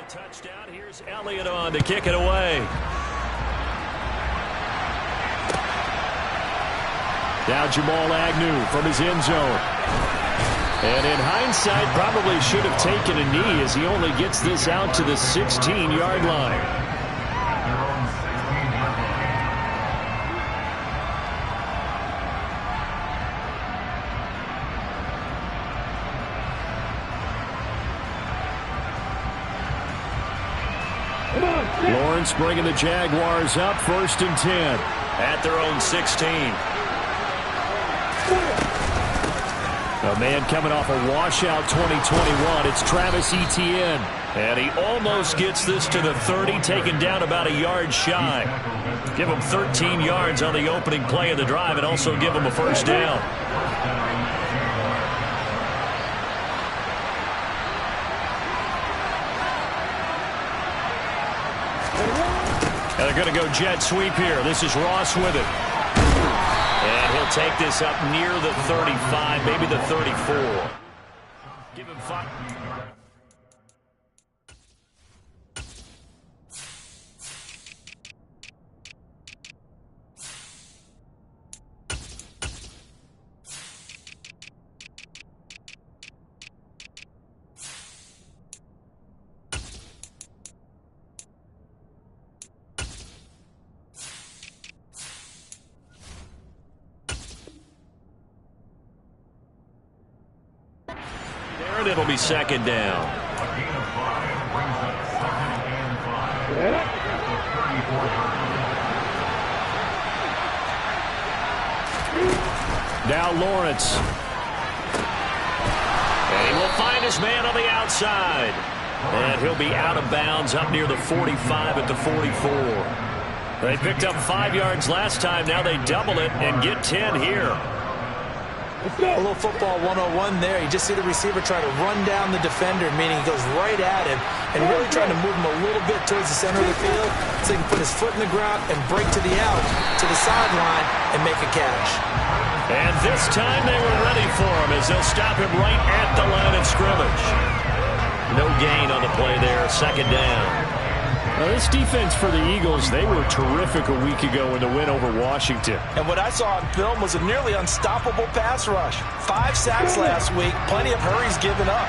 Touchdown. Here's Elliott on to kick it away. Now Jamal Agnew from his end zone. And in hindsight, probably should have taken a knee as he only gets this out to the 16-yard line. Lawrence bringing the Jaguars up 1st and 10 at their own 16. A man coming off a washout 2021. It's Travis Etienne. And he almost gets this to the 30, taken down about a yard shy. Give him 13 yards on the opening play of the drive and also give him a first down. And they're going to go jet sweep here. This is Ross with it. And he'll take this up near the 35, maybe the 34. Give him 5. It'll be 2nd down. Now Lawrence. And he will find his man on the outside. And he'll be out of bounds up near the 45 at the 44. They picked up 5 yards last time. Now they double it and get 10 here. A little football 101 there. You just see the receiver try to run down the defender, meaning he goes right at him and really trying to move him a little bit towards the center of the field so he can put his foot in the ground and break to the out, to the sideline, and make a catch. And this time they were ready for him as they'll stop him right at the line of scrimmage. No gain on the play there, 2nd down. Now, this defense for the Eagles, they were terrific a week ago in the win over Washington. And what I saw on film was a nearly unstoppable pass rush. 5 sacks last week, plenty of hurries given up.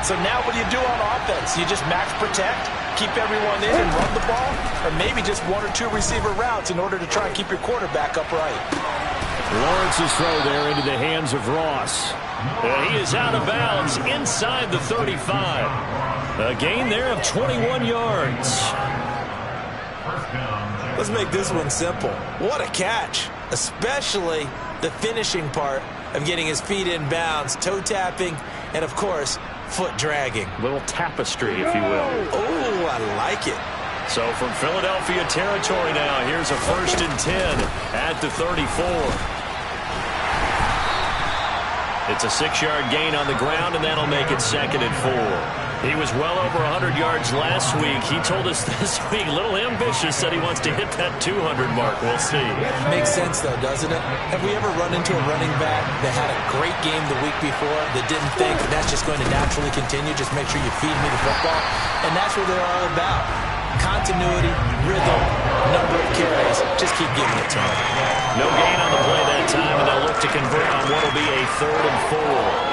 So now what do you do on offense? You just max protect, keep everyone in and run the ball, or maybe just 1 or 2 receiver routes in order to try and keep your quarterback upright. Lawrence's throw there into the hands of Ross. He is out of bounds inside the 35. A gain there of 21 yards. Let's make this one simple. What a catch, especially the finishing part of getting his feet in bounds, toe tapping, and of course, foot dragging. Little tapestry, if you will. Oh, I like it. So from Philadelphia territory now, here's a 1st and 10 at the 34. It's a 6-yard gain on the ground, and that'll make it 2nd and 4. He was well over 100 yards last week. He told us this week, a little ambitious, said he wants to hit that 200 mark. We'll see. Makes sense, though, doesn't it? Have we ever run into a running back that had a great game the week before that didn't think that's just going to naturally continue? Just make sure you feed me the football. And that's what they're all about. Continuity, rhythm, number of carries. Just keep giving it to them. No gain on the play that time, and they'll look to convert on what will be a 3rd and 4.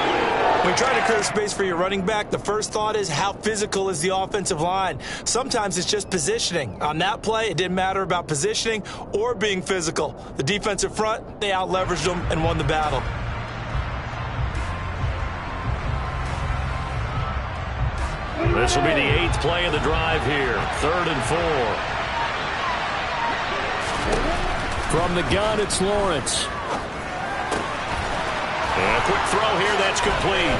When you try to clear space for your running back, the first thought is how physical is the offensive line. Sometimes it's just positioning. On that play, it didn't matter about positioning or being physical. The defensive front, they out-leveraged them and won the battle. This will be the 8th play of the drive here. 3rd and 4. From the gun, it's Lawrence. And a quick throw here, that's complete.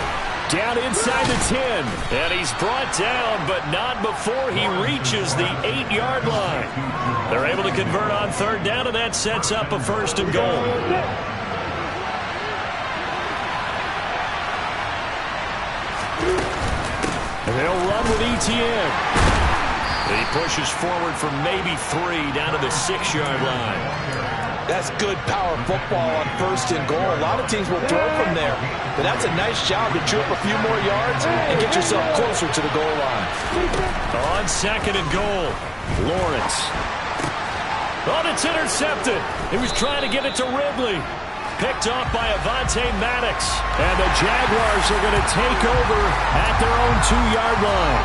Down inside the 10. And he's brought down, but not before he reaches the 8-yard line. They're able to convert on 3rd down, and that sets up a 1st and goal. And they'll run with Etienne. He pushes forward for maybe 3 down to the 6-yard line. That's good power football on 1st and goal. A lot of teams will throw from there. But that's a nice job to chew up a few more yards and get yourself closer to the goal line. On 2nd and goal, Lawrence. Oh, it's intercepted. He was trying to get it to Ridley. Picked off by Avonte Maddox. And the Jaguars are going to take over at their own 2-yard line.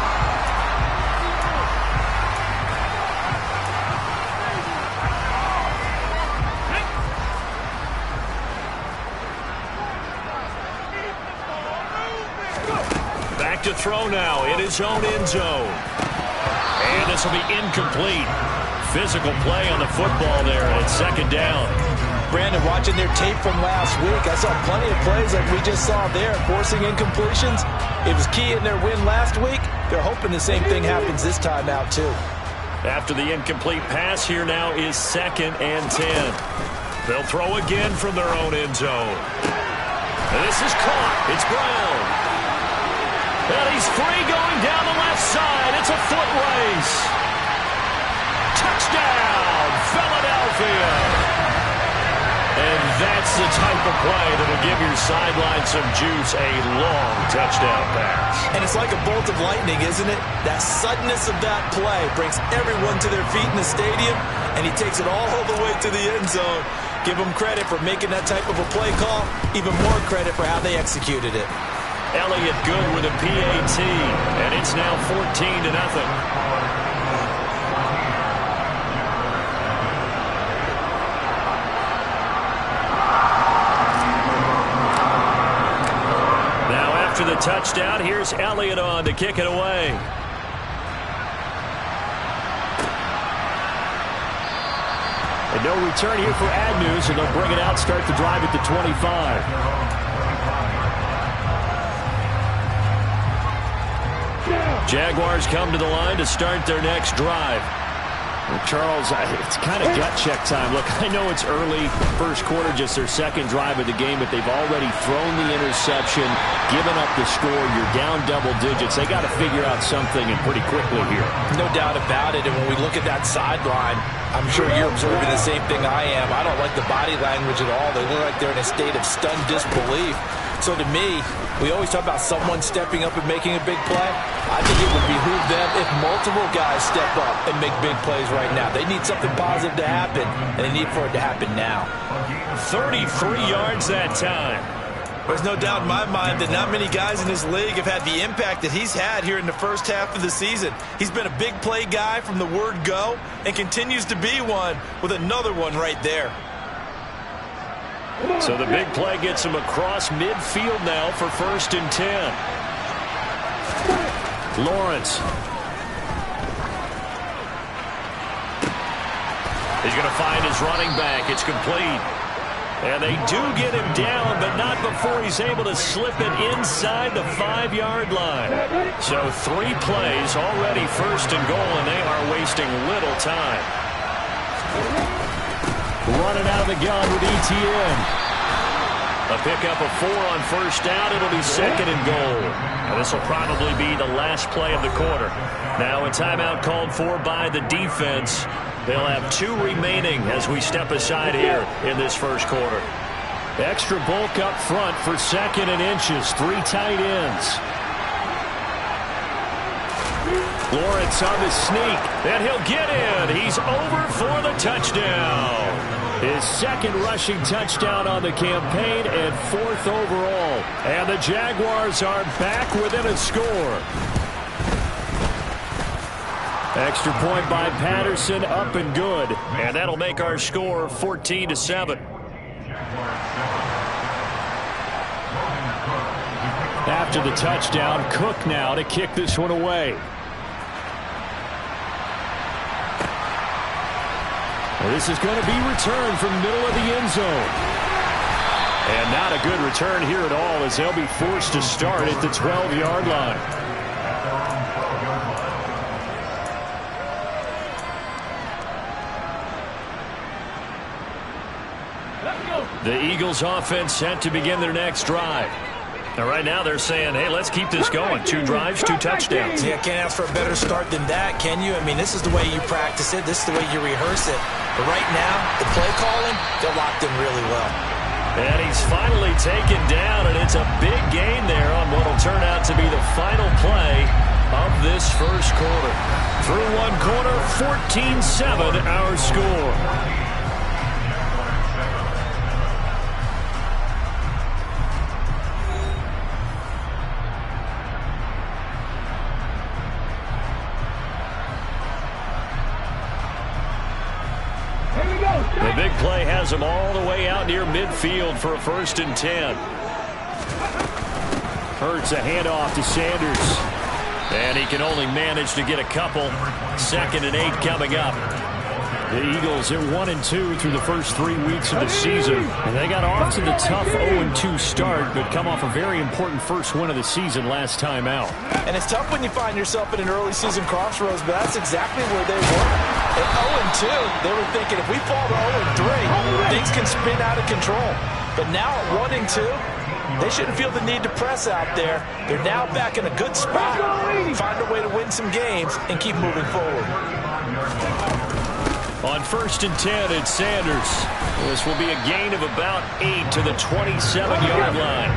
Back to throw now in his own end zone. And this will be incomplete. Physical play on the football there, and it's 2nd down. Brandon, watching their tape from last week, I saw plenty of plays like we just saw there, forcing incompletions. It was key in their win last week. They're hoping the same thing happens this time out, too. After the incomplete pass, here now is 2nd and 10. They'll throw again from their own end zone. And this is caught. It's Brown. And he's free going down the left side. It's a foot race. Touchdown, Philadelphia. And that's the type of play that will give your sideline some juice, a long touchdown pass. And it's like a bolt of lightning, isn't it? That suddenness of that play brings everyone to their feet in the stadium, and he takes it all the way to the end zone. Give him credit for making that type of a play call, even more credit for how they executed it. Elliott good with a PAT, and it's now 14-0. After the touchdown, here's Elliott on to kick it away. And no return here for Agnew, and they'll bring it out, start the drive at the 25. Jaguars come to the line to start their next drive. Well, Charles, it's kind of gut check time. Look, I know it's early, first quarter, just their 2nd drive of the game, but they've already thrown the interception, given up the score. You're down double digits. They got to figure out something, and pretty quickly here. No doubt about it, and when we look at that sideline, I'm sure you're observing the same thing I am. I don't like the body language at all. They look like they're in a state of stunned disbelief. So to me, we always talk about someone stepping up and making a big play. I think it would behoove them if multiple guys step up and make big plays right now. They need something positive to happen, and they need for it to happen now. 33 yards that time. There's no doubt in my mind that not many guys in this league have had the impact that he's had here in the first half of the season. He's been a big play guy from the word go and continues to be one with another one right there. So the big play gets him across midfield now for 1st and 10. Lawrence. He's going to find his running back. It's complete. And they do get him down, but not before he's able to slip it inside the 5-yard line. So 3 plays already 1st and goal, and they are wasting little time. Running out of the gun with Etienne. A pickup of 4 on 1st down. It'll be 2nd and goal. And this will probably be the last play of the quarter. Now a timeout called for by the defense. They'll have 2 remaining as we step aside here in this first quarter. Extra bulk up front for 2nd and inches. 3 tight ends. Lawrence on the sneak, and he'll get in. He's over for the touchdown. His 2nd rushing touchdown on the campaign and 4th overall. And the Jaguars are back within a score. Extra point by Patterson, up and good. And that'll make our score 14-7. After the touchdown, Cook now to kick this one away. Well, this is going to be returned from the middle of the end zone. And not a good return here at all, as they'll be forced to start at the 12-yard line. The Eagles offense set to begin their next drive. Now, right now they're saying, hey, let's keep this going. 2 drives, 2 touchdowns. Yeah, can't ask for a better start than that, can you? I mean, this is the way you practice it. This is the way you rehearse it. But right now, the play calling, they're locked in really well. And he's finally taken down, and it's a big gain there on what will turn out to be the final play of this first quarter. Through one quarter, 14-7 our score. The big play has him all the way out near midfield for a 1st and 10. Hurts a handoff to Sanders. And he can only manage to get a couple. 2nd and 8 coming up. The Eagles are 1-2 through the first 3 weeks of the season. And they got off to the tough 0-2 start, but come off a very important first win of the season last time out. And it's tough when you find yourself in an early season crossroads, but that's exactly where they were. At 0-2, they were thinking if we fall to 0-3, things can spin out of control. But now at 1-2, they shouldn't feel the need to press out there. They're now back in a good spot. Find a way to win some games and keep moving forward. On 1st and 10, it's Sanders. This will be a gain of about 8 to the 27-yard line.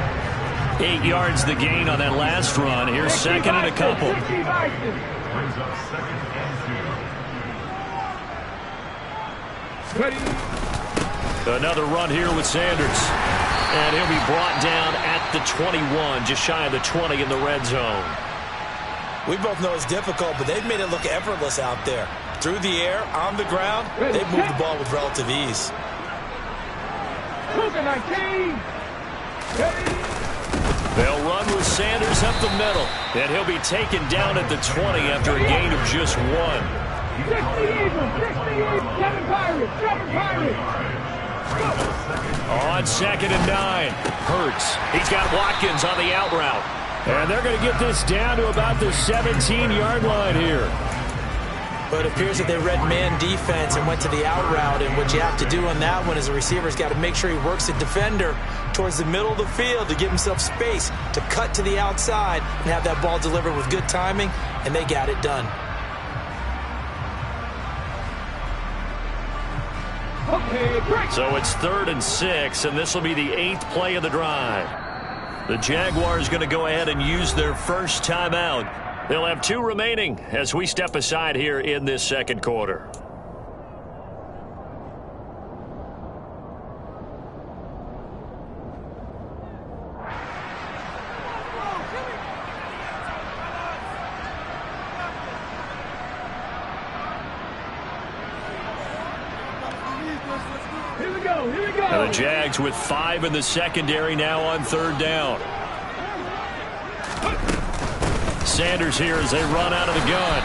8 yards the gain on that last run. Here's 2nd and a couple. Another run here with Sanders. And he'll be brought down at the 21, just shy of the 20 in the red zone. We both know it's difficult, but they've made it look effortless out there. Through the air, on the ground, they've moved the ball with relative ease. They'll run with Sanders up the middle, and he'll be taken down at the 20 after a gain of just 1. 7 On 2nd and 9, Hurts. He's got Watkins on the out route. And they're going to get this down to about the 17-yard line here. But it appears that they read man defense and went to the out route. And what you have to do on that one is a receiver's got to make sure he works the defender towards the middle of the field to give himself space to cut to the outside and have that ball delivered with good timing, and they got it done. So it's 3rd and 6, and this will be the 8th play of the drive. The Jaguars going to go ahead and use their first timeout. They'll have 2 remaining as we step aside here in this second quarter. And the Jags with 5 in the secondary now on 3rd down. Sanders here as they run out of the gun.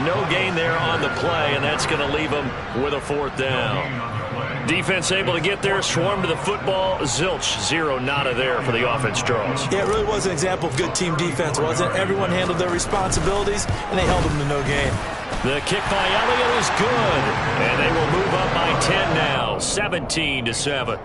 No gain there on the play, and that's going to leave them with a 4th down. Defense able to get there, swarm to the football. Zilch, 0 nada there for the offense, Charles. Yeah, it really was an example of good team defense, wasn't it? Everyone handled their responsibilities, and they held them to no gain. The kick by Elliott is good, and they will move up by 10 now, 17-7.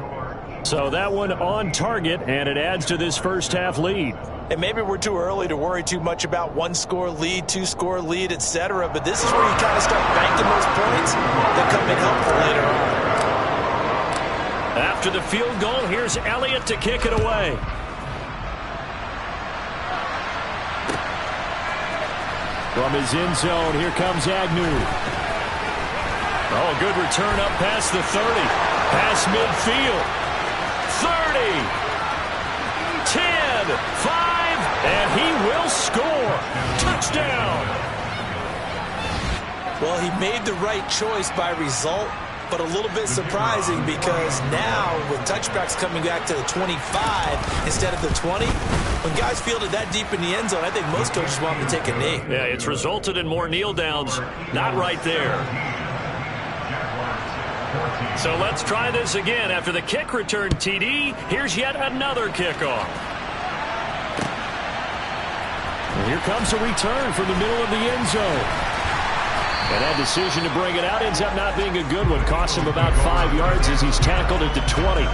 So that one on target, and it adds to this first half lead. And maybe we're too early to worry too much about 1-score lead, 2-score lead, etc. But this is where you kind of start banking those points that come in helpful later on. After the field goal, here's Elliott to kick it away. From his end zone, here comes Agnew. Oh, good return up past the 30. Past midfield. 30. 10. 5. And he will score. Touchdown. Well, he made the right choice by result, but a little bit surprising because now with touchbacks coming back to the 25 instead of the 20, when guys field it that deep in the end zone, I think most coaches want them to take a knee. Yeah, it's resulted in more kneel downs. Not right there. So let's try this again. After the kick return TD, here's yet another kickoff. And here comes a return from the middle of the end zone. And that decision to bring it out ends up not being a good one. Costs him about 5 yards as he's tackled at the 20.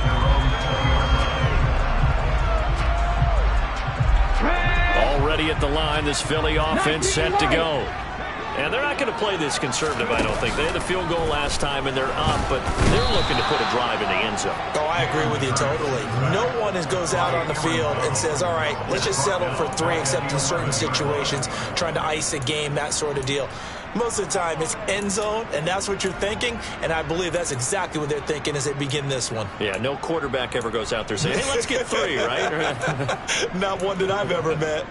ready at the line. This Philly offense set to go. And they're not going to play this conservative, I don't think. They had a field goal last time, and they're up, but they're looking to put a drive in the end zone. Oh, I agree with you totally. No one goes out on the field and says, all right, let's just settle for 3, except in certain situations, trying to ice a game, that sort of deal. Most of the time, it's end zone, and that's what you're thinking, and I believe that's exactly what they're thinking as they begin this one. Yeah, no quarterback ever goes out there saying, hey, let's get 3, right? Not one that I've ever met.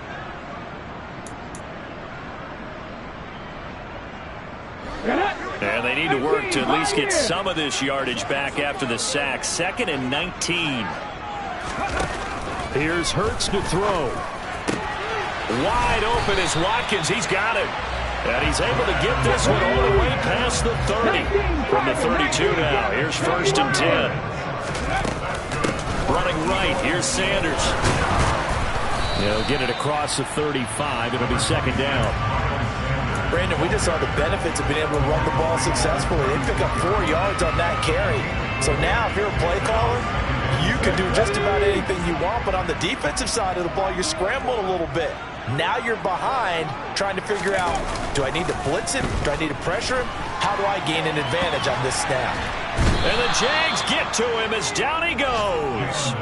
And they need to work to at least get some of this yardage back after the sack. 2nd and 19. Here's Hurts to throw. Wide open is Watkins. He's got it. And he's able to get this one all the way past the 30. From the 32 now. Here's 1st and 10. Running right. Here's Sanders. He'll get it across the 35. It'll be 2nd down. Brandon, we just saw the benefits of being able to run the ball successfully. They pick up 4 yards on that carry. So now, if you're a play caller, you can do just about anything you want. But on the defensive side of the ball, you're scrambling a little bit. Now you're behind, trying to figure out, do I need to blitz him? Do I need to pressure him? How do I gain an advantage on this snap? And the Jags get to him as down he goes.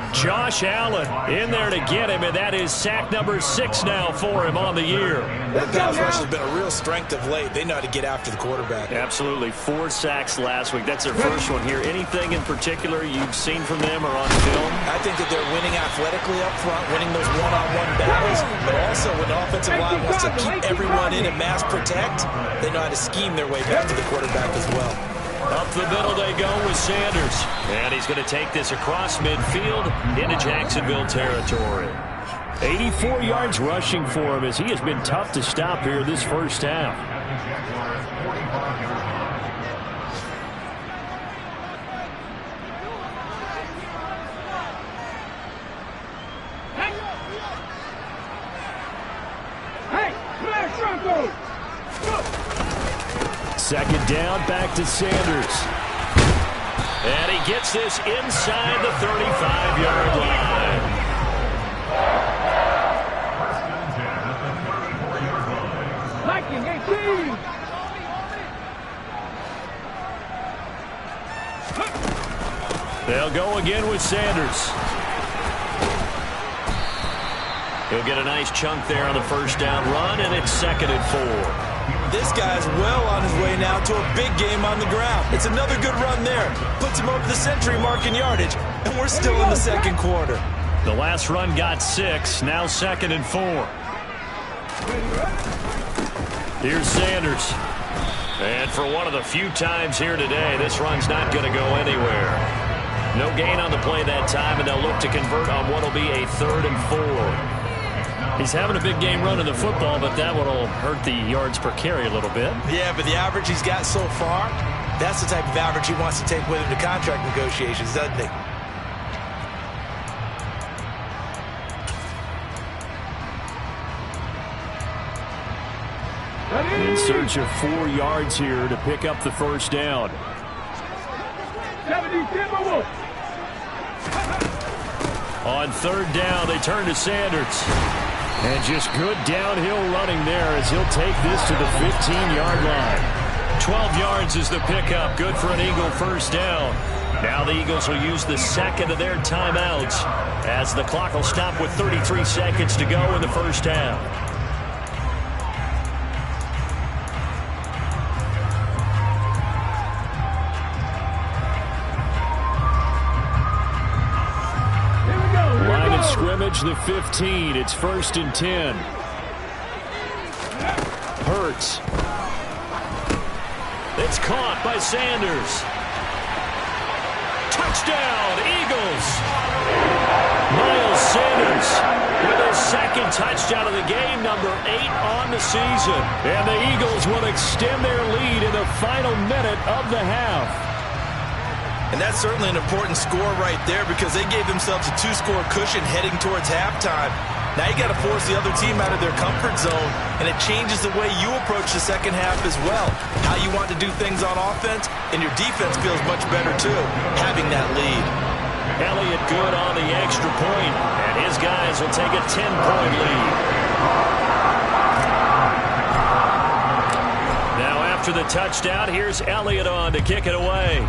Josh Allen in there to get him, and that is sack number 6 now for him on the year. That pass rush has been a real strength of late. They know how to get after the quarterback. Absolutely. 4 sacks last week. That's their first one here. Anything in particular you've seen from them or on film? I think that they're winning athletically up front, winning those one-on-one battles, but also when the offensive line wants to keep everyone in and mass protect, they know how to scheme their way back to the quarterback as well. Up the middle they go with Sanders. And he's going to take this across midfield into Jacksonville territory. 84 yards rushing for him as he has been tough to stop here this first half. Second down, back to Sanders. And he gets this inside the 35-yard line. They'll go again with Sanders. He'll get a nice chunk there on the first down run, and it's 2nd and 4. This guy's well on his way now to a big game on the ground. It's another good run there. Puts him over the century mark in yardage, and we're still in the 2nd quarter. The last run got 6, now 2nd and 4. Here's Sanders. And for one of the few times here today, this run's not going to go anywhere. No gain on the play that time, and they'll look to convert on what will be a 3rd and 4. He's having a big game running the football, but that one will hurt the yards per carry a little bit. Yeah, but the average he's got so far, that's the type of average he wants to take with him to contract negotiations, doesn't he? In search of 4 yards here to pick up the first down. On 3rd down, they turn to Sanders. And just good downhill running there as he'll take this to the 15-yard line. 12 yards is the pickup. Good for an Eagle first down. Now the Eagles will use the 2nd of their timeouts as the clock will stop with 33 seconds to go in the first half. Scrimmage the 15. It's 1st and 10. Hurts. It's caught by Sanders. Touchdown, Eagles. Miles Sanders with his 2nd touchdown of the game, number 8 on the season. And the Eagles will extend their lead in the final minute of the half. And that's certainly an important score right there because they gave themselves a 2-score cushion heading towards halftime. Now you got to force the other team out of their comfort zone, and it changes the way you approach the second half as well. How you want to do things on offense, and your defense feels much better too, having that lead. Elliott good on the extra point, and his guys will take a 10-point lead. Now after the touchdown, here's Elliott on to kick it away.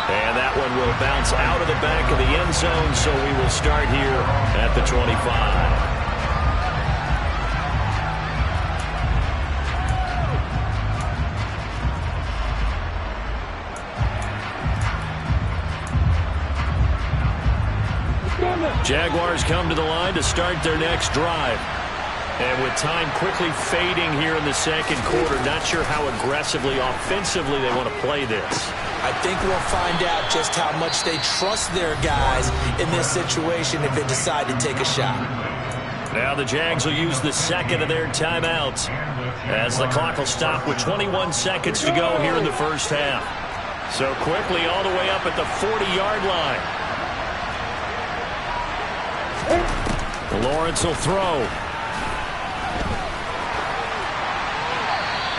And that one will bounce out of the back of the end zone, so we will start here at the 25. Jaguars come to the line to start their next drive. And with time quickly fading here in the second quarter, not sure how aggressively, offensively they want to play this. I think we'll find out just how much they trust their guys in this situation if they decide to take a shot. Now the Jags will use the second of their timeouts as the clock will stop with 21 seconds to go here in the first half. So quickly all the way up at the 40-yard line. Lawrence will throw.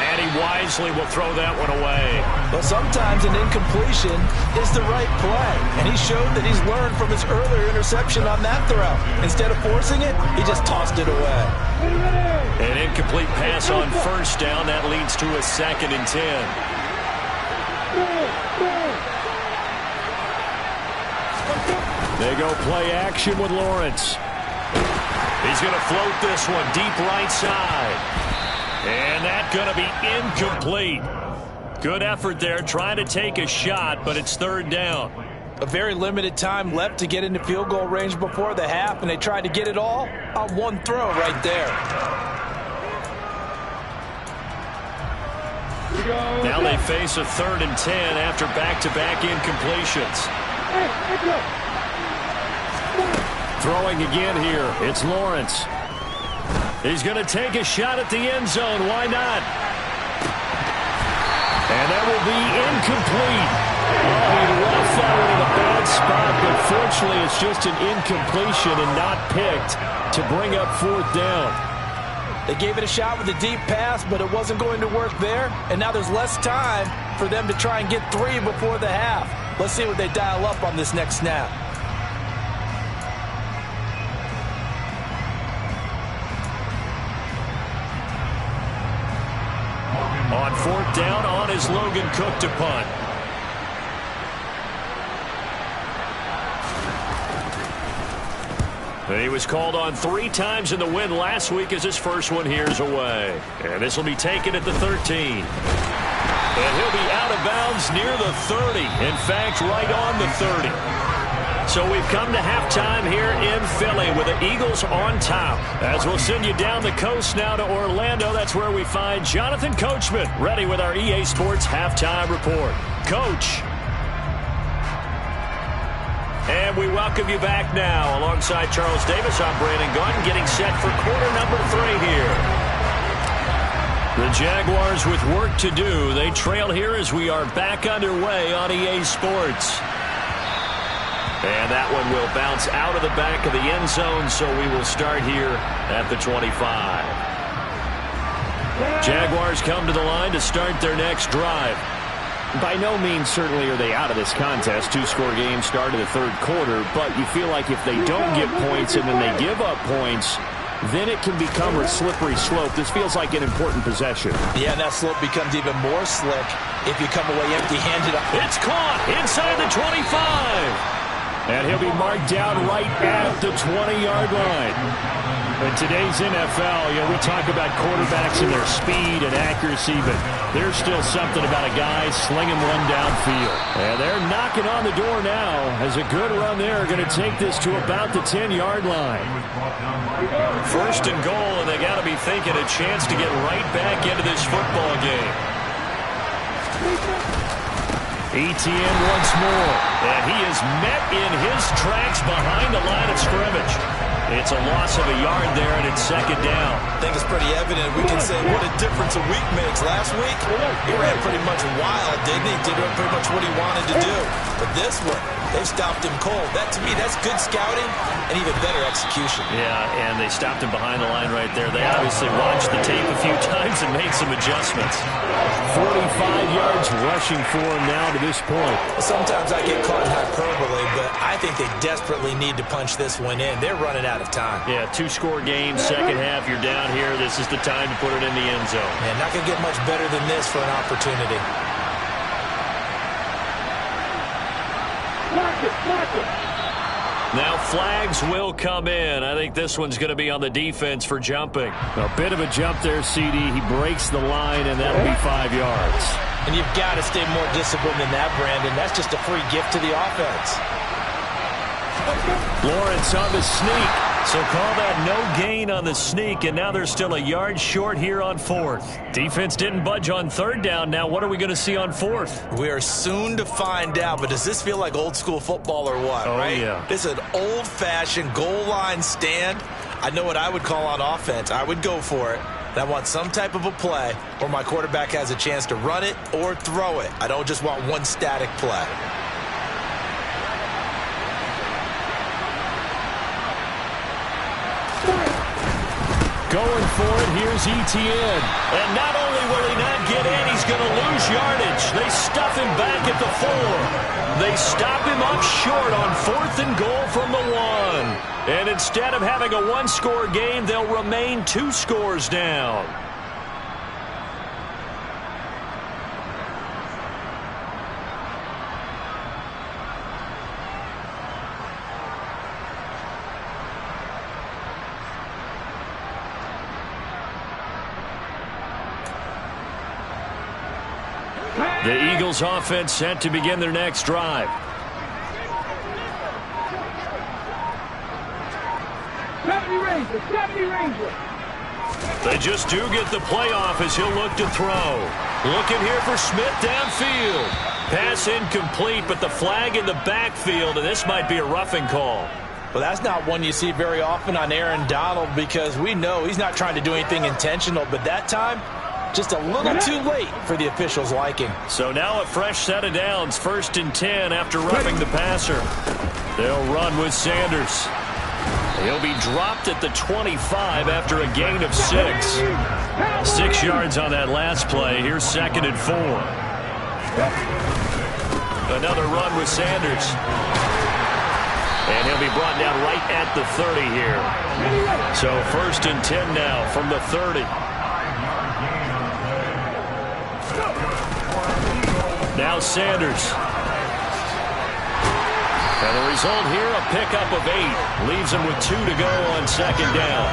And he wisely will throw that one away. But sometimes an incompletion is the right play. And he showed that he's learned from his earlier interception on that throw. Instead of forcing it, he just tossed it away. An incomplete pass on first down. That leads to a 2nd and 10. They go play action with Lawrence. He's going to float this one deep right side. And that's going to be incomplete. Good effort there trying to take a shot, but it's 3rd down. A very limited time left to get into field goal range before the half, and they tried to get it all on one throw right there. Now they face a 3rd and 10 after back-to-back incompletions. Throwing again here, it's Lawrence. He's going to take a shot at the end zone. Why not? And that will be incomplete. Oh, he left that one in a bad spot, but fortunately it's just an incompletion and not picked to bring up 4th down. They gave it a shot with a deep pass, but it wasn't going to work there. And now there's less time for them to try and get 3 before the half. Let's see what they dial up on this next snap. On 4th down, on is Logan Cook to punt. And he was called on 3 times in the win last week as his first one here's away. And this will be taken at the 13. And he'll be out of bounds near the 30. In fact, right on the 30. So we've come to halftime here in Philly with the Eagles on top. As we'll send you down the coast now to Orlando, that's where we find Jonathan Coachman ready with our EA Sports Halftime Report. Coach. And we welcome you back now. Alongside Charles Davis, I'm Brandon Gunn, getting set for quarter number 3 here. The Jaguars with work to do. They trail here as we are back underway on EA Sports. And that one will bounce out of the back of the end zone, so we will start here at the 25. Jaguars come to the line to start their next drive. By no means certainly are they out of this contest. 2-score game start of the 3rd quarter, but you feel like if they don't get points and then they give up points, then it can become a slippery slope. This feels like an important possession. Yeah, and that slope becomes even more slick if you come away empty-handed. It's caught inside the 25. And he'll be marked down right at the 20-yard line. In today's NFL, we talk about quarterbacks and their speed and accuracy, but there's still something about a guy slinging one downfield. And they're knocking on the door now as a good run there are going to take this to about the 10-yard line. 1st and goal, and they got to be thinking a chance to get right back into this football game. Etienne once more, and he is met in his tracks behind the line of scrimmage. It's a loss of a yard there, and it's 2nd down. I think it's pretty evident. We can say what a difference a week makes. Last week, he ran pretty much wild, didn't he? Did pretty much what he wanted to do. But this one, they stopped him cold. That, to me, that's good scouting and even better execution. Yeah, and they stopped him behind the line right there. They obviously watched the tape a few times and made some adjustments. 45 yards rushing for him now to this point. Sometimes I get caught in hyperbole, but I think they desperately need to punch this one in. They're running out of time. Yeah, two-score game, second half, you're down here. This is the time to put it in the end zone. And not going to get much better than this for an opportunity. Now flags will come in. I think this one's going to be on the defense for jumping. A bit of a jump there, CD. He breaks the line, and that'll be 5 yards. And you've got to stay more disciplined than that, Brandon. That's just a free gift to the offense. Lawrence on the sneak. So call that no gain on the sneak, and now they're still a yard short here on fourth. Defense didn't budge on third down. Now what are we going to see on fourth? We are soon to find out, but does this feel like old school football or what, right? Yeah. This is an old-fashioned goal line stand. I know what I would call on offense. I would go for it. And I want some type of a play where my quarterback has a chance to run it or throw it. I don't just want one static play. Going for it, here's Etienne. And not only will he not get in, he's going to lose yardage. They stuff him back at the 4. They stop him up short on 4th and goal from the 1. And instead of having a one-score game, they'll remain 2 scores down. The Eagles offense set to begin their next drive. They just do get the playoff as he'll look to throw. Looking here for Smith downfield. Pass incomplete, but the flag in the backfield, and this might be a roughing call. Well, that's not one you see very often on Aaron Donald because we know he's not trying to do anything intentional, but that time, just a little too late for the officials' liking. So now a fresh set of downs, 1st and 10 after roughing the passer. They'll run with Sanders. He'll be dropped at the 25 after a gain of 6. 6 yards on that last play. Here's 2nd and 4. Another run with Sanders. And he'll be brought down right at the 30 here. So 1st and 10 now from the 30. Now Sanders. And the result here, a pickup of 8. Leaves him with 2 to go on 2nd down.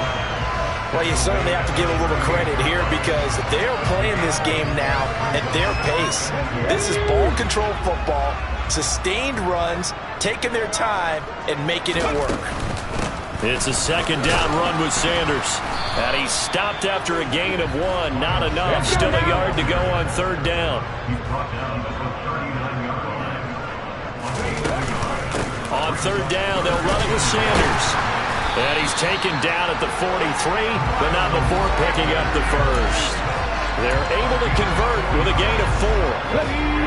Well, you certainly have to give a little credit here because they're playing this game now at their pace. This is ball control football, sustained runs, taking their time, and making it work. It's a 2nd down run with Sanders. And he's stopped after a gain of 1. Not enough. Still a yard to go on 3rd down. On 3rd down, they'll run it with Sanders. And he's taken down at the 43, but not before picking up the 1st. They're able to convert with a gain of 4.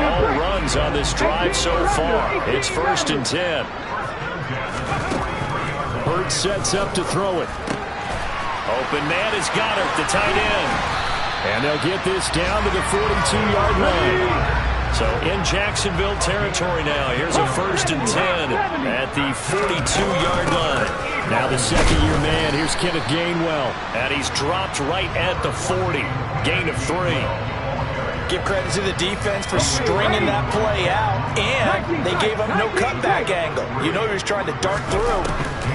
All runs on this drive so far. It's 1st and 10. Hurts sets up to throw it. Open man is Goddard, the tight end. And they'll get this down to the 42-yard line. So in Jacksonville territory now. Here's a 1st and 10 at the 42-yard line. Now the second-year man. Here's Kenneth Gainwell. And he's dropped right at the 40. Gain of 3. Give credit to the defense for stringing that play out, and they gave up no cutback angle. You know he was trying to dart through.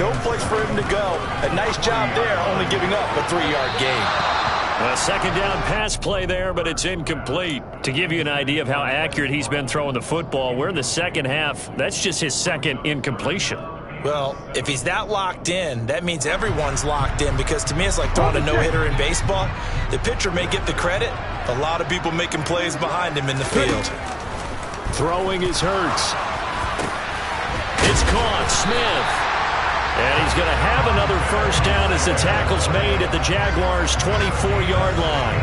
No place for him to go. A nice job there, only giving up a 3-yard gain. A 2nd down pass play there, but it's incomplete. To give you an idea of how accurate he's been throwing the football, we're in the second half. That's just his 2nd incompletion. Well, if he's that locked in, that means everyone's locked in because to me it's like throwing a no-hitter in baseball. The pitcher may get the credit. A lot of people making plays behind him in the field. Throwing is Hurts. It's caught. Smith. And he's going to have another 1st down as the tackle's made at the Jaguars' 24-yard line.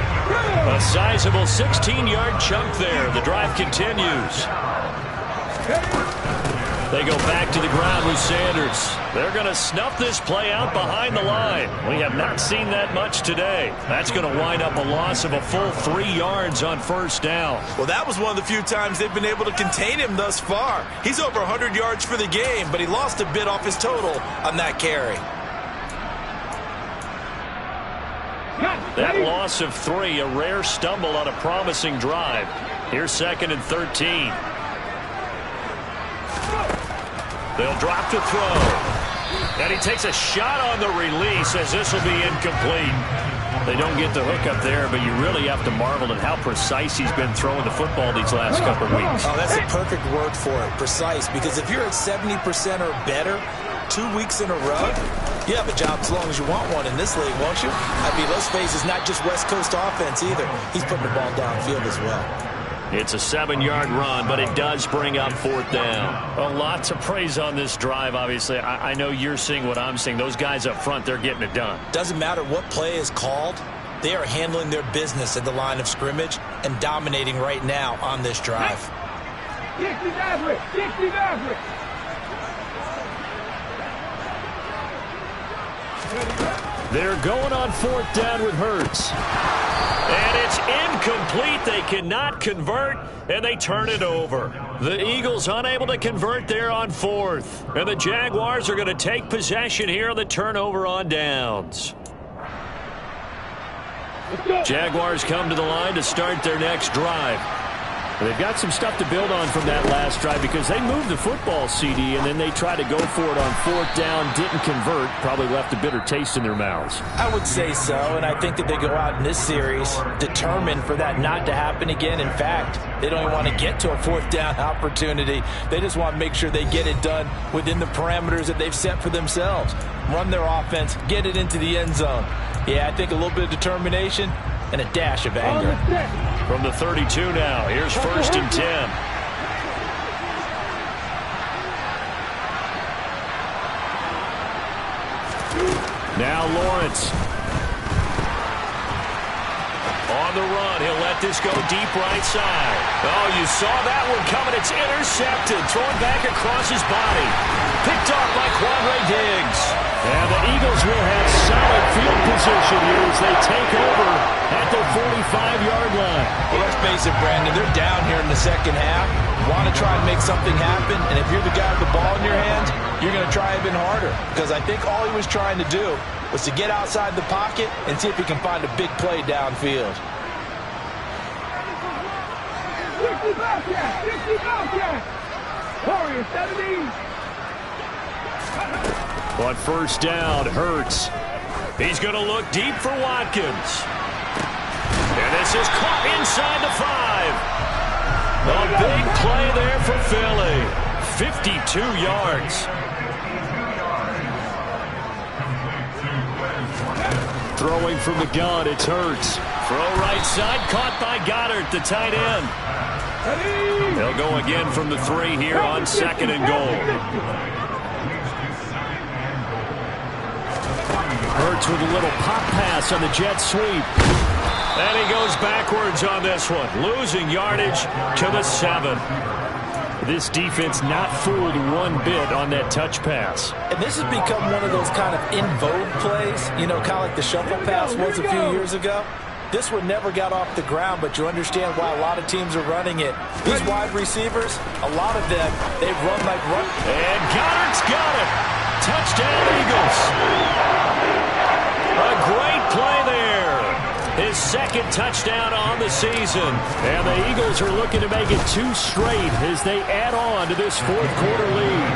A sizable 16-yard chunk there. The drive continues. They go back to the ground with Sanders. They're going to snuff this play out behind the line. We have not seen that much today. That's going to wind up a loss of a full 3 yards on first down. Well, that was one of the few times they've been able to contain him thus far. He's over 100 yards for the game, but he lost a bit off his total on that carry. That loss of 3, a rare stumble on a promising drive. Here's 2nd and 13. They'll drop to throw. And he takes a shot on the release as this will be incomplete. They don't get the hook up there, but you really have to marvel at how precise he's been throwing the football these last couple of weeks. Oh, that's a perfect word for it, precise, because if you're at 70% or better 2 weeks in a row, you have a job as long as you want one in this league, won't you? I mean, let's face it, it's not just West Coast offense either. He's putting the ball downfield as well. It's a 7-yard run, but it does bring up 4th down. Well, lots of praise on this drive, obviously. I know you're seeing what I'm seeing. Those guys up front, they're getting it done. Doesn't matter what play is called. They are handling their business at the line of scrimmage and dominating right now on this drive. They're going on 4th down with Hurts. And it's incomplete. They cannot convert, and they turn it over. The Eagles unable to convert there on 4th. And the Jaguars are going to take possession here on the turnover on downs. Jaguars come to the line to start their next drive. They've got some stuff to build on from that last drive because they moved the football, CD, and then they tried to go for it on 4th down, didn't convert, probably left a bitter taste in their mouths. I would say so, and I think that they go out in this series determined for that not to happen again. In fact, they don't even want to get to a 4th down opportunity. They just want to make sure they get it done within the parameters that they've set for themselves. Run their offense, get it into the end zone. Yeah, I think a little bit of determination and a dash of anger. From the 32 now, here's 1st and 10. Now Lawrence. On the run, he'll let this go deep right side. Oh, you saw that one coming. It's intercepted. Thrown back across his body. Picked off by Quandre Diggs. And the Eagles will have solid field position here as they take over at the 45-yard line. Well, let's face it, Brandon, they're down here in the second half. Want to try and make something happen, and if you're the guy with the ball in your hands, you're going to try even harder. Because I think all he was trying to do was to get outside the pocket and see if he can find a big play downfield. 60 Bobcat! Warriors 70! On 1st down, Hurts. He's going to look deep for Watkins. And this is caught inside the 5. A big play there for Philly. 52 yards. Throwing from the gun, it's Hurts. Throw right side, caught by Goddard, the tight end. They'll go again from the 3 here on 2nd and goal. Hurts with a little pop pass on the jet sweep. And he goes backwards on this one, losing yardage to the 7. This defense not fooled one bit on that touch pass. And this has become one of those kind of in vogue plays, you know, kind of like the shuffle pass was a few years ago. This one never got off the ground, but you understand why a lot of teams are running it. These wide receivers, a lot of them, they run like run. And Goddard's got it. Touchdown, Eagles. A great play there. His 2nd touchdown on the season. And the Eagles are looking to make it 2 straight as they add on to this 4th quarter lead.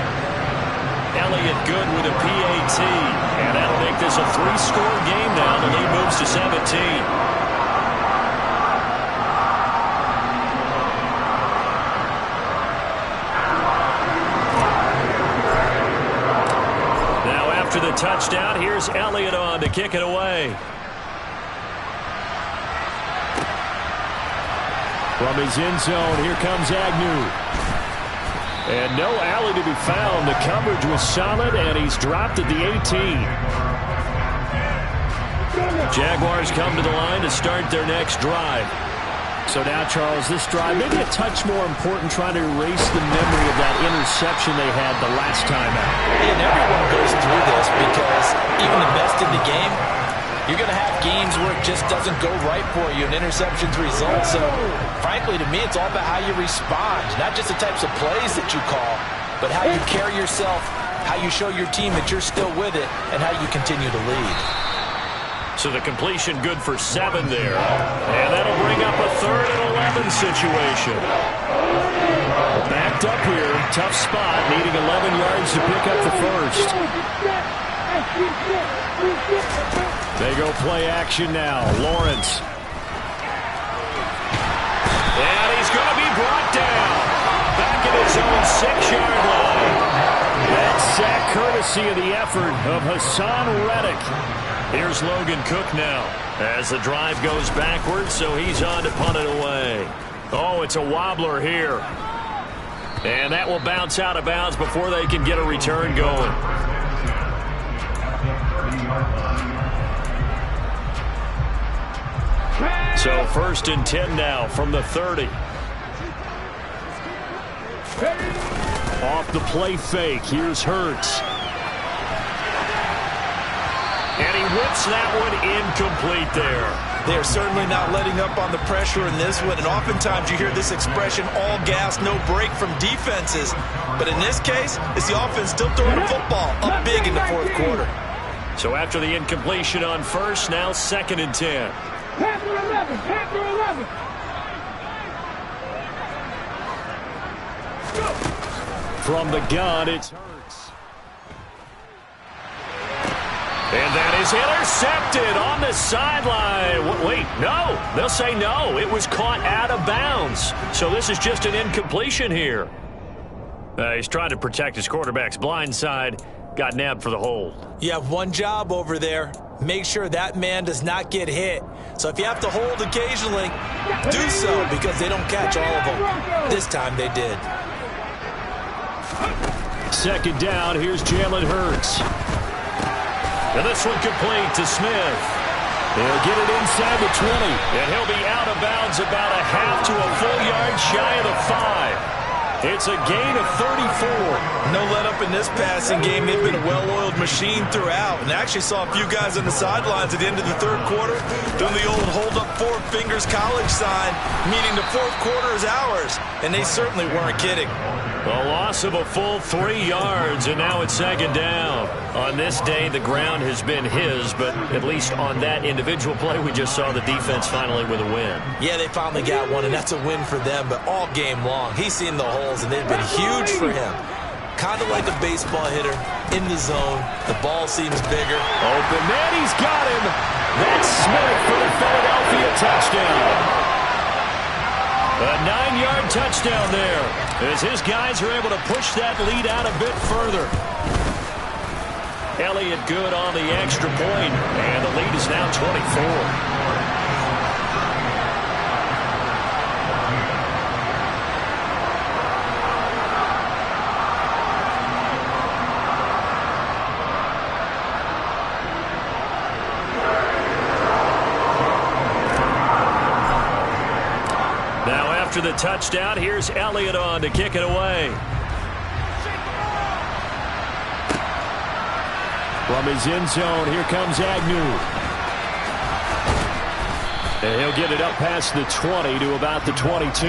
Elliott good with a PAT. And that'll make this a 3-score game now. The lead moves to 17. After the touchdown, here's Elliott on to kick it away. From his end zone, here comes Agnew. And no alley to be found. The coverage was solid, and he's dropped at the 18. Jaguars come to the line to start their next drive. So now, Charles, this drive, maybe a touch more important, trying to erase the memory of that interception they had the last time out. And everyone goes through this because even the best in the game, you're going to have games where it just doesn't go right for you, and interceptions result. So, frankly, to me, it's all about how you respond, not just the types of plays that you call, but how you carry yourself, how you show your team that you're still with it, and how you continue to lead. So the completion good for 7 there. And that'll bring up a 3rd and 11 situation. Backed up here. Tough spot. Needing 11 yards to pick up the first. They go play action now. Lawrence. And he's going to be brought down. Back at his own 6-yard line. That sack courtesy of the effort of Hassan Reddick. Here's Logan Cook now as the drive goes backwards, so he's on to punt it away. Oh, it's a wobbler here. And that will bounce out of bounds before they can get a return going. So 1st and 10 now from the 30. Off the play fake, here's Hurts. And he whips that one incomplete there. They're certainly not letting up on the pressure in this one, and oftentimes you hear this expression, all gas, no break from defenses. But in this case, it's the offense still throwing the football up big in the 4th quarter. So after the incompletion on 1st, now 2nd and 10. Panther 11, Panther 11. From the gun, it's Hurts. And that is intercepted on the sideline. Wait, no. They'll say no. It was caught out of bounds. So this is just an incompletion here. He's trying to protect his quarterback's blind side. Got nabbed for the hold. You have one job over there. Make sure that man does not get hit. So if you have to hold occasionally, do so, because they don't catch all of them. This time they did. 2nd down. Here's Jalen Hurts. And this one complete to Smith. He'll get it inside the 20. And he'll be out of bounds about a half to a full yard shy of the 5. It's a gain of 34. No let up in this passing game. They've been a well-oiled machine throughout. And I actually saw a few guys on the sidelines at the end of the 3rd quarter doing the old hold up 4 fingers college sign, meaning the 4th quarter is ours. And they certainly weren't kidding. A loss of a full 3 yards, and now it's 2nd down. On this day, the ground has been his, but at least on that individual play, we just saw the defense finally with a win. Yeah, they finally got one, and that's a win for them, but all game long, he's seen the holes, and they've been huge for him. Kind of like a baseball hitter in the zone. The ball seems bigger. Open man, he's got him. That's Smith for the Philadelphia touchdown. A 9-yard touchdown there as his guys are able to push that lead out a bit further. Elliott good on the extra point, and the lead is now 24. After the touchdown, here's Elliott on to kick it away. From his end zone, here comes Agnew. And he'll get it up past the 20 to about the 22.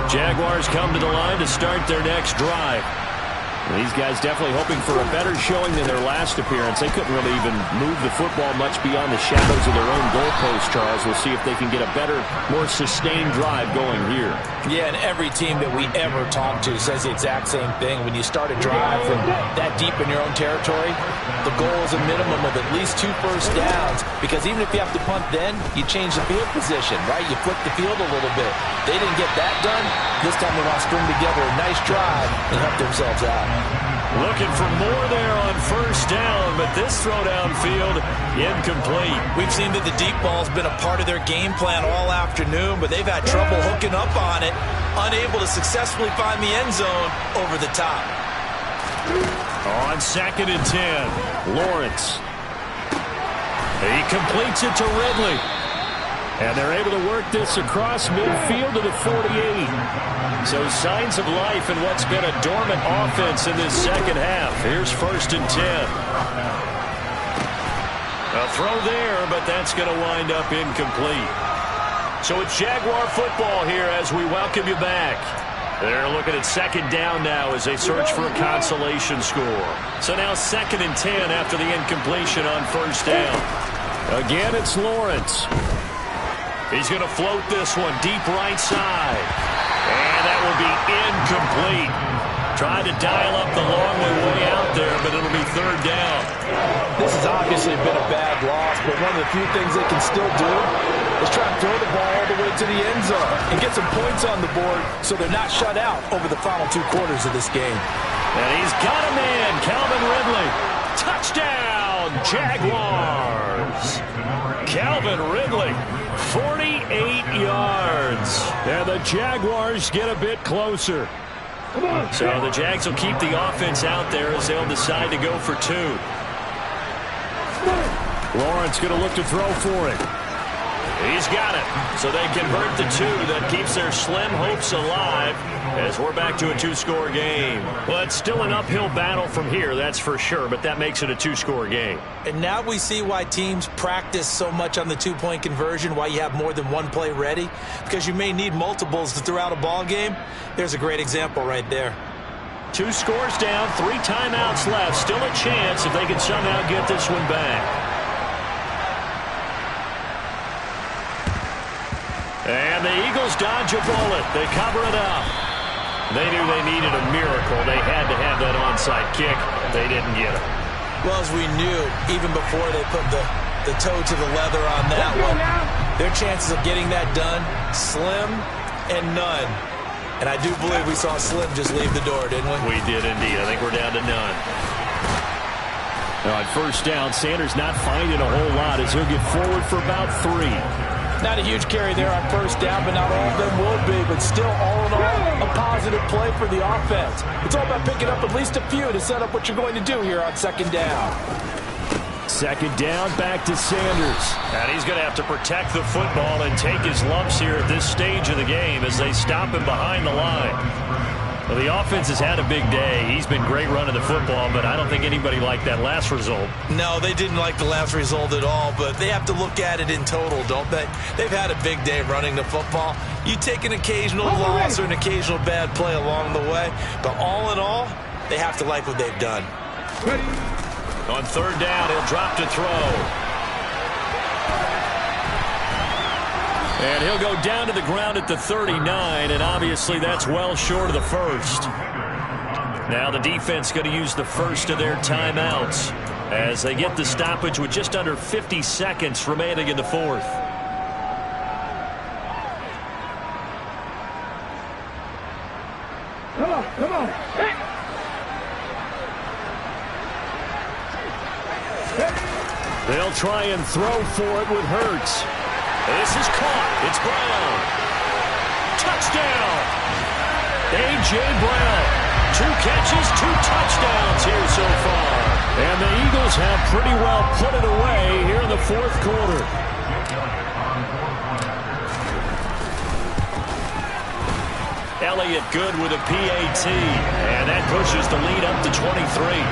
Jaguars come to the line to start their next drive. These guys definitely hoping for a better showing than their last appearance. They couldn't really even move the football much beyond the shadows of their own goalpost, Charles. We'll see if they can get a better, more sustained drive going here. Yeah, and every team that we ever talk to says the exact same thing. When you start a drive from that deep in your own territory, the goal is a minimum of at least 2 first downs, because even if you have to punt then, you change the field position, right? You flip the field a little bit. They didn't get that done. This time they want to string together a nice drive and help themselves out. Looking for more there on first down, but this throw downfield incomplete. We've seen that the deep ball's been a part of their game plan all afternoon, but they've had trouble hooking up on it, unable to successfully find the end zone over the top. On 2nd and 10, Lawrence. He completes it to Ridley. And they're able to work this across midfield to the 48. So signs of life in what's been a dormant offense in this second half. Here's 1st and 10. A throw there, but that's going to wind up incomplete. So it's Jaguar football here as we welcome you back. They're looking at 2nd down now as they search for a consolation score. So now 2nd and 10 after the incompletion on 1st down. Again, it's Lawrence. He's going to float this one deep right side. And that will be incomplete. Tried to dial up the long way out there, but it'll be 3rd down. This has obviously been a bad loss, but one of the few things they can still do is try to throw the ball all the way to the end zone and get some points on the board so they're not shut out over the final 2 quarters of this game. And he's got a man, Calvin Ridley. Touchdown, Jaguars. Calvin Ridley, 48 yards. And the Jaguars get a bit closer. So the Jags will keep the offense out there as they'll decide to go for 2. Lawrence going to look to throw for it. He's got it. So they convert the 2. That keeps their slim hopes alive as we're back to a 2-score game. Well, it's still an uphill battle from here, that's for sure, but that makes it a 2-score game. And now we see why teams practice so much on the 2-point conversion, why you have more than one play ready, because you may need multiples to throw out a ball game. There's a great example right there. 2 scores down, 3 timeouts left. Still a chance if they can somehow get this one back. And the Eagles dodge a bullet. They cover it up. They knew they needed a miracle. They had to have that onside kick. They didn't get it. Well, as we knew, even before they put the toe to the leather on that one, their chances of getting that done, slim and none. And I do believe we saw Slim just leave the door, didn't we? We did indeed. I think we're down to none. Now, on 1st down, Sanders not finding a whole lot as he'll get forward for about 3. Not a huge carry there on 1st down, but not all of them will be. But still, all in all, a positive play for the offense. It's all about picking up at least a few to set up what you're going to do here on 2nd down. 2nd down, back to Sanders. And he's going to have to protect the football and take his lumps here at this stage of the game as they stop him behind the line. Well, the offense has had a big day. He's been great running the football, but I don't think anybody liked that last result. No, they didn't like the last result at all, but they have to look at it in total, don't they? They've had a big day running the football. You take an occasional loss or an occasional bad play along the way, but all in all, they have to like what they've done. On 3rd down, he'll drop to throw. And he'll go down to the ground at the 39, and obviously that's well short of the 1st. Now the defense going to use the 1st of their timeouts as they get the stoppage with just under 50 seconds remaining in the 4th. Come on, come on. They'll try and throw for it with Hurts. This is caught. It's Brown. Touchdown. A.J. Brown. 2 catches, 2 touchdowns here so far. And the Eagles have pretty well put it away here in the 4th quarter. Elliott good with a PAT. And that pushes the lead up to 23.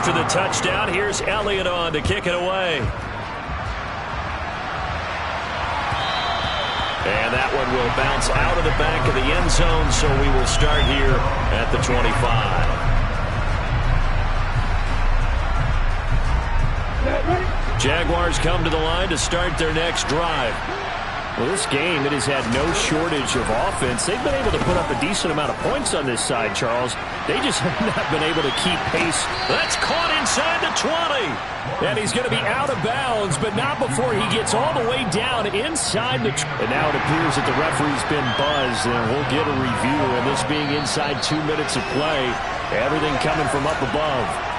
After the touchdown, here's Elliott on to kick it away. And that one will bounce out of the back of the end zone, so we will start here at the 25. Jaguars come to the line to start their next drive. Well, this game, it has had no shortage of offense. They've been able to put up a decent amount of points on this side, Charles. They just have not been able to keep pace. That's caught inside the 20. And he's going to be out of bounds, but not before he gets all the way down inside the... And now it appears that the referee's been buzzed, and we'll get a review. And this being inside 2 minutes of play, everything coming from up above.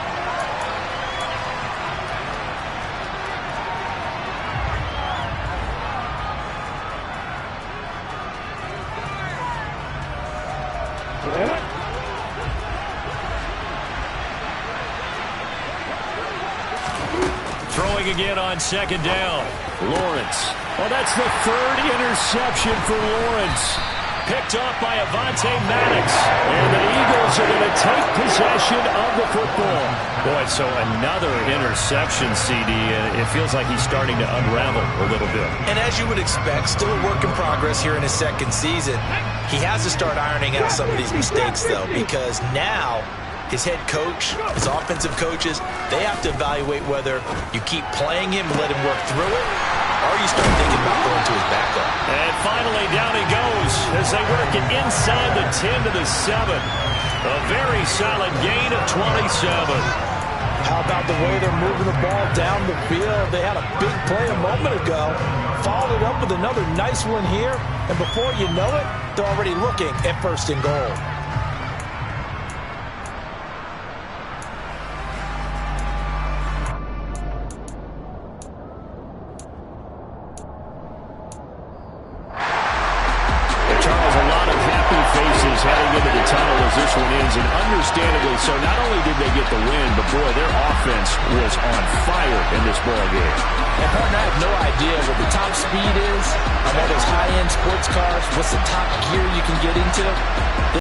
going again on second down. Lawrence. Oh, that's the third interception for Lawrence. Picked off by Avonte Maddox. And the Eagles are going to take possession of the football. Boy, so another interception, CD. And it feels like he's starting to unravel a little bit. And as you would expect, still a work in progress here in his second season. He has to start ironing out some of these mistakes, though, because now his head coach, his offensive coaches, they have to evaluate whether you keep playing him and let him work through it, or you start thinking about going to his backup. And finally, down he goes as they work it inside the 10 to the 7. A very solid gain of 27. How about the way they're moving the ball down the field? They had a big play a moment ago, followed it up with another nice one here, and before you know it, they're already looking at 1st and goal. Heading into the tunnel as this one ends, and understandably so. Not only did they get the win, but boy, their offense was on fire in this ball game. And partner, I have no idea what the top speed is on all those high-end sports cars. What's the top gear you can get into?